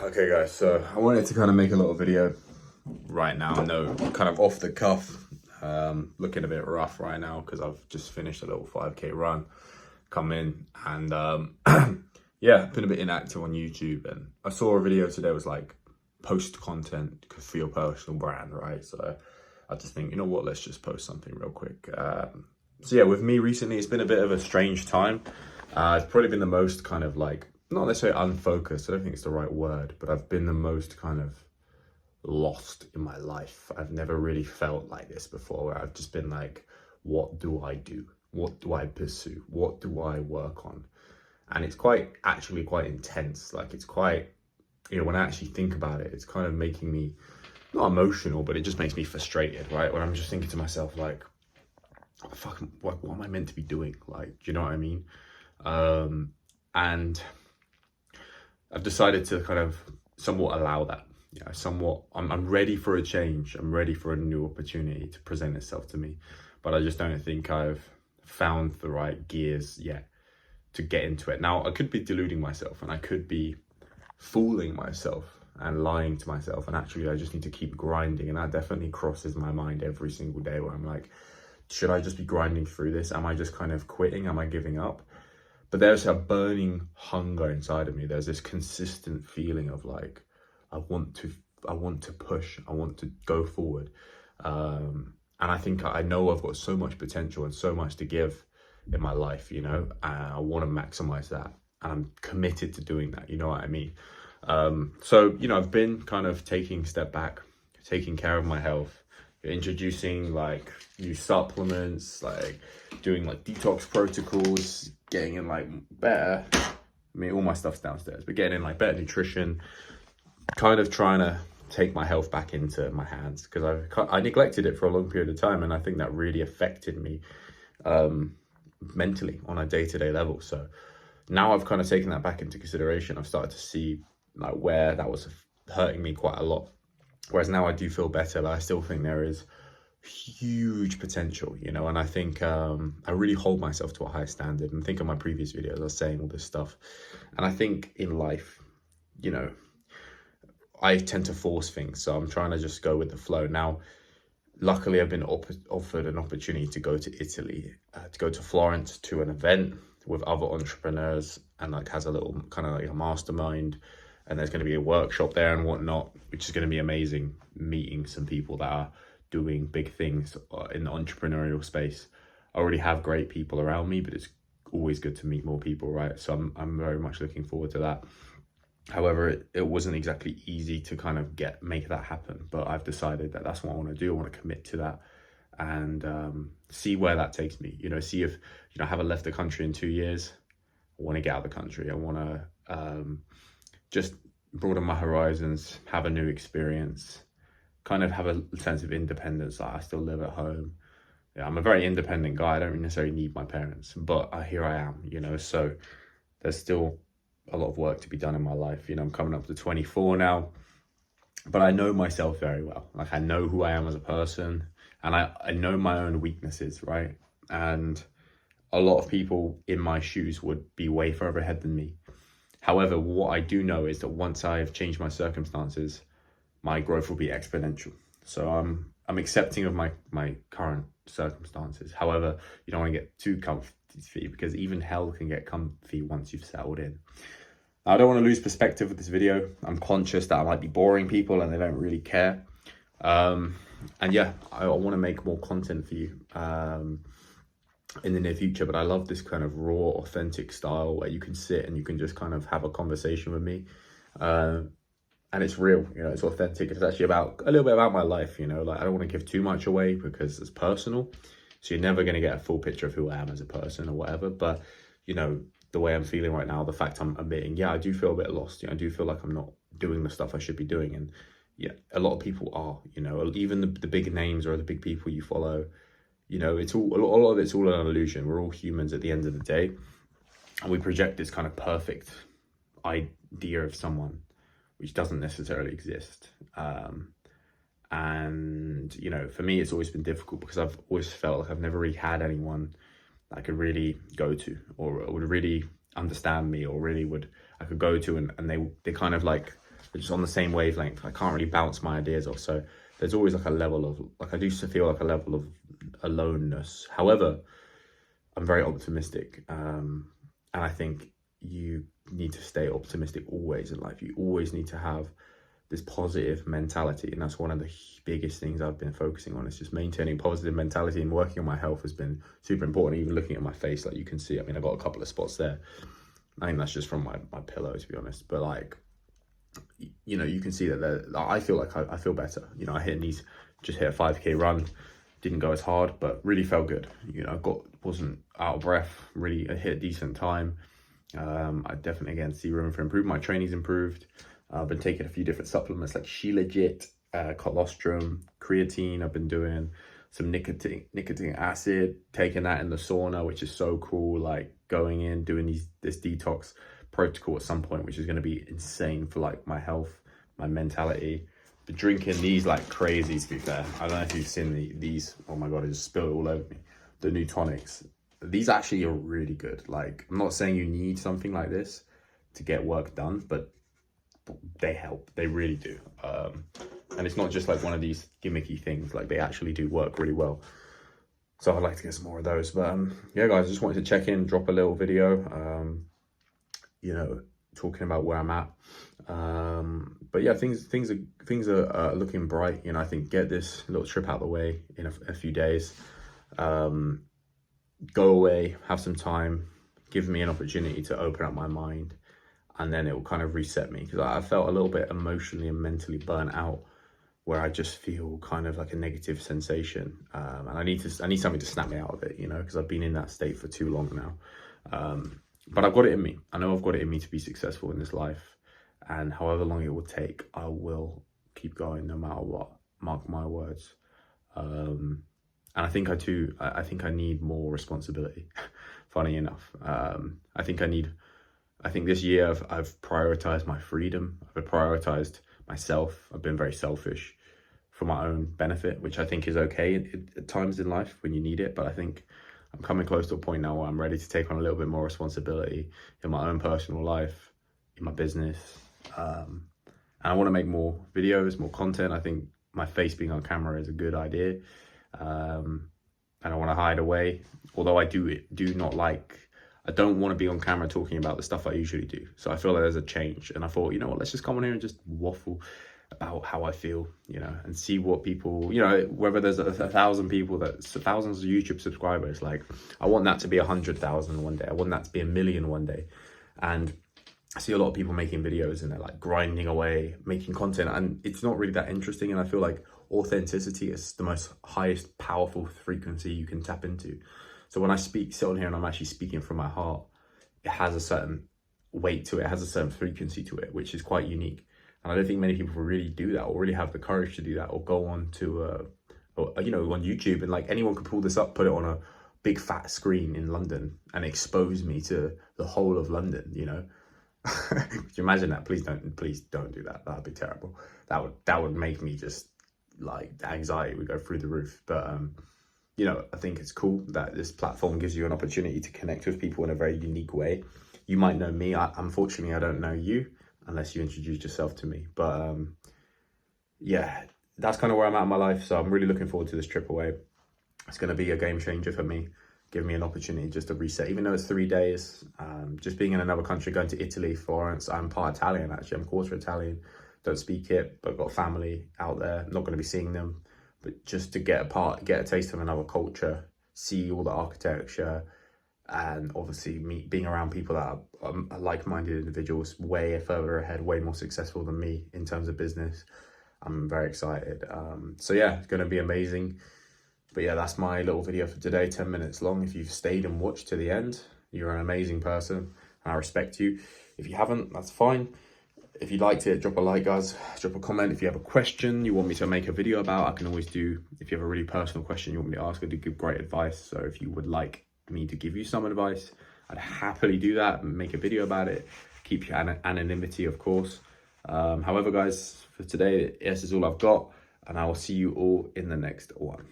Okay guys, so I wanted to kind of make a little video right now. I know, kind of off the cuff, looking a bit rough right now because I've just finished a little 5K run, come in and yeah, been a bit inactive on YouTube, and I saw a video today was like post content for your personal brand, right? So I just think, you know what, let's just post something real quick. So yeah, with me recently, it's been a bit of a strange time. It's probably been the most kind of like, not necessarily unfocused, I don't think it's the right word, but I've been the most kind of lost in my life. I've never really felt like this before, where I've just been like, what do I do? What do I pursue? What do I work on? And it's actually quite intense. Like, it's quite, you know, when I actually think about it, it's kind of making me, not emotional, but it just makes me frustrated, right? When I'm just thinking to myself, like, what the fuck, what am I meant to be doing? Like, do you know what I mean? And I've decided to kind of somewhat allow that. Yeah, somewhat. I'm ready for a change. I'm ready for a new opportunity to present itself to me, but I just don't think I've found the right gears yet to get into it. Now, I could be deluding myself, and I could be fooling myself and lying to myself, and actually I just need to keep grinding. And that definitely crosses my mind every single day, where I'm like, should I just be grinding through this? Am I just kind of quitting? Am I giving up? But there's a burning hunger inside of me. There's this consistent feeling of like, I want to push. I want to go forward. And I think I know I've got so much potential and so much to give in my life, you know, and I want to maximize that. And I'm committed to doing that. You know what I mean? So, you know, I've been kind of taking a step back, taking care of my health, introducing like new supplements, like doing like detox protocols, getting in like better, I mean, all my stuff's downstairs, but getting in like better nutrition, kind of trying to take my health back into my hands, because I neglected it for a long period of time, and I think that really affected me mentally on a day-to-day level. So now I've kind of taken that back into consideration. I've started to see like where that was hurting me quite a lot. Whereas now I do feel better, but I still think there is huge potential, you know, and I think I really hold myself to a high standard. And think of my previous videos, I was saying all this stuff. And I think in life, you know, I tend to force things. So I'm trying to just go with the flow. Now, luckily, I've been offered an opportunity to go to Italy, to go to Florence to an event with other entrepreneurs, and like has a little kind of like a mastermind. And there's going to be a workshop there and whatnot, which is going to be amazing, meeting some people that are doing big things in the entrepreneurial space. I already have great people around me, but it's always good to meet more people, right? So I'm very much looking forward to that. However, it wasn't exactly easy to kind of make that happen, but I've decided that that's what I want to do. I want to commit to that and see where that takes me. You know, see if, you know, I haven't left the country in 2 years. I want to get out of the country. I want to just broaden my horizons, have a new experience, kind of have a sense of independence. Like, I still live at home. Yeah, I'm a very independent guy. I don't necessarily need my parents, but here I am, you know, so there's still a lot of work to be done in my life. You know, I'm coming up to 24 now, but I know myself very well. Like, I know who I am as a person, and I know my own weaknesses, right? And a lot of people in my shoes would be way further ahead than me. However, what I do know is that once I've changed my circumstances, my growth will be exponential. So I'm accepting of my current circumstances. However, you don't want to get too comfy, because even hell can get comfy once you've settled in. Now, I don't want to lose perspective with this video. I'm conscious that I might be boring people and they don't really care. And yeah, I want to make more content for you in the near future, but I love this kind of raw, authentic style where you can sit and you can just kind of have a conversation with me, and it's real, you know, it's authentic. It's actually about a little bit about my life, you know, like I don't want to give too much away because it's personal, so you're never going to get a full picture of who I am as a person or whatever. But, you know, the way I'm feeling right now, the fact I'm admitting, yeah, I do feel a bit lost. You know, I do feel like I'm not doing the stuff I should be doing, and yeah, a lot of people are, you know, even the big names or the big people you follow. You know, it's all, a lot of it's all an illusion. We're all humans at the end of the day, and we project this kind of perfect idea of someone which doesn't necessarily exist. And, you know, for me, it's always been difficult because I've always felt like I've never really had anyone I could really go to, or would really understand me, or really I could go to, and they kind of like they're just on the same wavelength. I can't really bounce my ideas off. So there's always like a level of, like, I do feel like a level of aloneness. However, I'm very optimistic. And I think you need to stay optimistic always in life. You always need to have this positive mentality, and that's one of the biggest things I've been focusing on. It's just maintaining positive mentality, and working on my health has been super important. Even looking at my face, like you can see, I mean, I've got a couple of spots there. I think that's just from my pillow, to be honest. But like, you know, you can see that I feel like I feel better. You know, I just hit a 5K run, didn't go as hard, but really felt good. You know, wasn't out of breath, really. I hit a decent time. I definitely, again, see room for improvement. My training's improved. I've been taking a few different supplements like Shilajit, colostrum, creatine. I've been doing some nicotinic acid, taking that in the sauna, which is so cool. Like going in, doing this detox protocol at some point, which is going to be insane for like my health, my mentality. But drinking these like crazy, to be fair. I don't know if you've seen these. Oh my God, I just spilled it all over me. The new tonics. These actually are really good. Like, I'm not saying you need something like this to get work done, but they help. They really do. And it's not just like one of these gimmicky things. Like, they actually do work really well. So I'd like to get some more of those. But yeah, guys, I just wanted to check in, drop a little video, you know, talking about where I'm at. But yeah, things are looking bright. You know, I think get this little trip out of the way in a few days. Go away, have some time, give me an opportunity to open up my mind, and then it will kind of reset me, because I felt a little bit emotionally and mentally burnt out, where I just feel kind of like a negative sensation, and I need something to snap me out of it, you know, because I've been in that state for too long now. But I've got it in me. I know I've got it in me to be successful in this life, and however long it will take, I will keep going no matter what. Mark my words. And I think I think I need more responsibility. Funny enough, I think this year I've prioritized my freedom. I've prioritized myself. I've been very selfish for my own benefit, which I think is okay at times in life when you need it. But I think I'm coming close to a point now where I'm ready to take on a little bit more responsibility in my own personal life, in my business. And I want to make more videos, more content. I think my face being on camera is a good idea. And I want to hide away, although I don't want to be on camera talking about the stuff I usually do. So I feel like there's a change, and I thought, you know what, let's just come on here and just waffle about how I feel, you know, and see what people, you know, whether there's 1,000 people, thousands of YouTube subscribers, like I want that to be 100,000 one day. I want that to be 1 million one day. And I see a lot of people making videos and they're like grinding away, making content, and it's not really that interesting. And I feel like authenticity is the most highest powerful frequency you can tap into. So when I sit on here and I'm actually speaking from my heart, it has a certain weight to it, it has a certain frequency to it, which is quite unique. And I don't think many people really do that, or really have the courage to do that, or go on to you know, on YouTube, and like anyone could pull this up, put it on a big fat screen in London and expose me to the whole of London, you know. Could you imagine that? Please don't do that. That'd be terrible. That would make me just, like, the anxiety would go through the roof. But you know, I think it's cool that this platform gives you an opportunity to connect with people in a very unique way. You might know me. Unfortunately, I don't know you unless you introduce yourself to me. But yeah, that's kind of where I'm at in my life. So I'm really looking forward to this trip away. It's going to be a game changer for me. Give me an opportunity just to reset, even though it's 3 days. Just being in another country, going to Italy, Florence. I'm part Italian, actually. I'm quarter Italian. Don't speak it, but got family out there. I'm not going to be seeing them, but just to get a taste of another culture, see all the architecture, and obviously being around people that are like-minded individuals, way further ahead, way more successful than me in terms of business. I'm very excited. So yeah, it's going to be amazing. But yeah, that's my little video for today, 10 minutes long. If you've stayed and watched to the end, you're an amazing person, and I respect you. If you haven't, that's fine. If you liked it, drop a like, guys. Drop a comment. If you have a question you want me to make a video about, I can always do. If you have a really personal question you want me to ask, I do give great advice. So if you would like me to give you some advice, I'd happily do that and make a video about it. Keep your anonymity, of course. However, guys, for today, this is all I've got, and I will see you all in the next one.